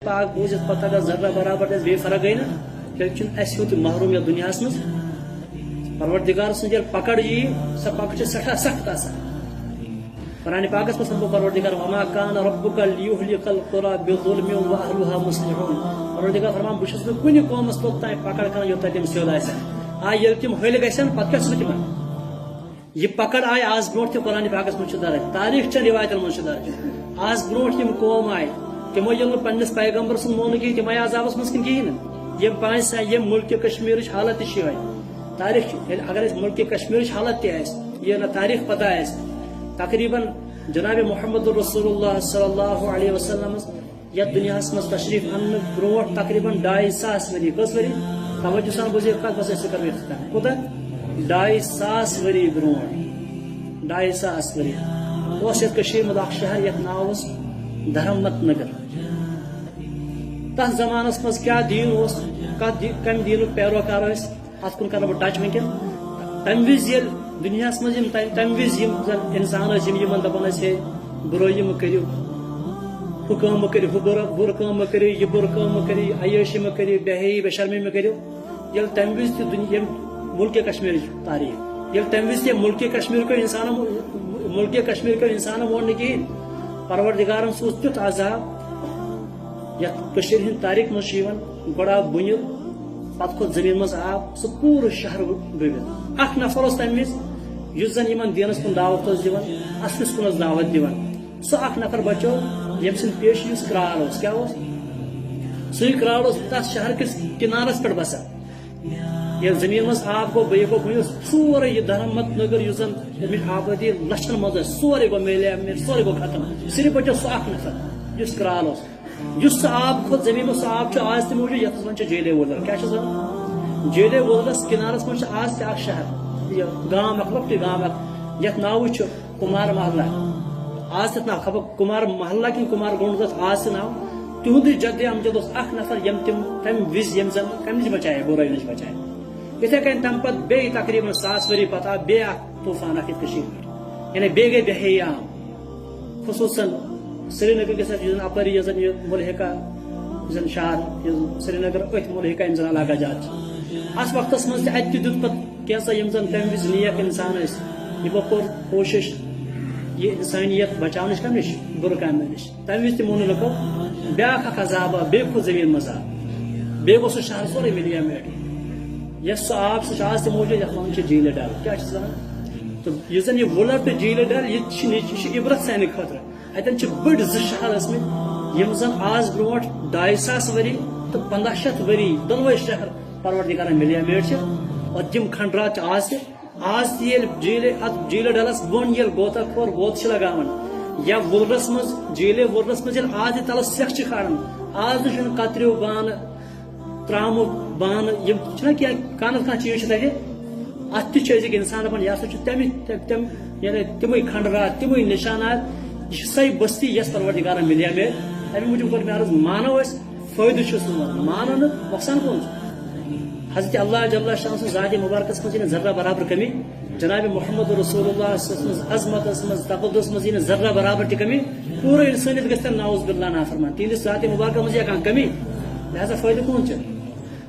پاک بوزت پتہ اگر ذرہ برابر بے فرق گئی نا تیل اس ہوت محروم یا دنیا مز پروردگار سن پکڑ یہ سا پکڑ سٹھا سخت آسان قرآن پاکس مز سمجھو پروردگار وما کان ربک لیہلک القری بظلم واہلھا مصلحون پروردگار فرمان بشس میں کن قومس توت تائیں پکڑ کران یوتہ تم سیود آسان یل تم ہل گھن پتہ کیا سن تمن یہ پکڑ آئی آز برو تہ قرآن پاکس مز درج تاریخ چھ روایتن مز درج آز برو یم قوم آئی تمو یل پنس پیغمبر سن مون کی تم عذابس مز کن کہین یم پانچ یم ملک کشمیر حالت یہ تاریخ اگر ملک کشمیر حالت تہ یہ تاریخ پتہ آس تقریباً جناب محمد رسول اللہ صلی اللہ علیہ وسلم یتھ دنیا مز تشریف ان برو تقریباً 250 ؤری کس ؤری توجہ سان بوزے کت بس کر کوتہ 250 ؤری برو 250 ؤری اس مز اخ شہر یتھ ناو دھرمت نگر تس زمانس مز کیا دین کم دین پیروکار ات کن کر بہ ٹچ ونکن تمہ وز یل دنیا مز تمہ وز انسان دپان ہے برائی مہ کرو ہو کام مہ کرو بر کام مہ کرو یہ بر کام مہ کرو عیاشی مہ کرو بے حیائی بے شرمی مہ کرو یل تمہ وز تہ ملک کشمیر تاریخ یل تمہ وز تہ ملک کشمیر کو انسان وون کہین پروردگارن سوز تیت عذاب یتھ ہند تاریخ مز گوڑا بنیل پتہ کھوت زمین مز آب سہ پور شہر ڈوبت اخ نفر اس تمہ وز اس زن یمن دینس کن دعوت دان اصلس کن دعوت دان سہ اخ نفر بچو یم سند پیش اس کرال اس کیا سی کرال تس شہر کس کنارس پہ بسان یہ زمین مز آب گو بی گو بنیل سورے یہ دھرمت نگر اس زن آبادی لچھن مز سورے گو میلے سورے گو ختم صرف بچو سہ اخ نفر اس کرال اس آب کھت زمین سہ آب آج تہ موجود یتھ ون جیلے وولر کیا جیلے وولرس کنارس من آج تہ اخ شہر یہ گام اخ لۄکٹُے گام اخ یتھ ناو کمار محلہ آج تتھ ناو خبر کمار محلہ کن کمار گونڈ تتھ آج تہ ناو تہند جد امجد اخ نفر یم تم وز یم زن کم نش بچائے برائی نش بچائے اتھے کن تم پتہ بیٚیہِ تقریباً 100 ؤری پتہ آو بیٚیہِ اکھ طوفان اکھ یتھ یعنی بیٚیہِ گٔے بے حیائی عام خصوصاً سری نگر گژھِ یہ اپری یہ زن یہ ملحقہ زن شہر سری نگر ات ملحقہ یم زن علاقہ جات اس وقت مز تہ ات دیت پتہ کینسا یم زن تمہ وز نیک انسان اس یمو کور کوشش یہ انسانیت بچاونچ کم نش بر کام نش تمہ وز تہ مون لکو بیاکھ اکھ عذاب بیٚیہِ کھوت زمین مز آب بیٚیہِ گوٚو سُہ شہر سورُے ملیا میٹ یس سہ آب سہ آج تہ موجود یتھ ون جیل ڈل کیا ونان تو یہ زن یہ وولر تو جیل ڈل یہ عبرت سانہ خاطر اتن بڑ ز شہر ٲسمٕتۍ یم زن آز برونٹ 250 ؤری تو 1500 ؤری دۄنوے شہر پروردگارن ملیا میٹ اور تم کھنڈرات آز تہ جیل ڈلس بون یل گوتہ خور گوت لگاون یا وولرس مز جیل وولرس مز آز تلس سیکھ کھارن آز نہ قطریو بانہ ترامو بانہ یم کیا کانس کھانا چیز تتہ ات تہ ازیک انسان دپان یہ ہسا تم یعنی تمے کھنڈرات تمے نشانات یہ سی بستی یس پروردگارن ملیا مے امی موجود کور عرض مانو اس فائدہ مانو نا نقصان کون حضرت اللہ جل شان سن ذات مبارکس مز ذرہ برابر کمی جناب محمد رسول اللہ عظمت مز تقدس مز ذرہ برابر تہ کمی پورے انسانیت گژھِ نعوذ باللہ نافرمان تہندس ذات مبارکہ مز کانٛہہ کمی لہذا فائدہ کون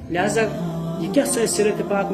لہذا یہ کیا سرت پاک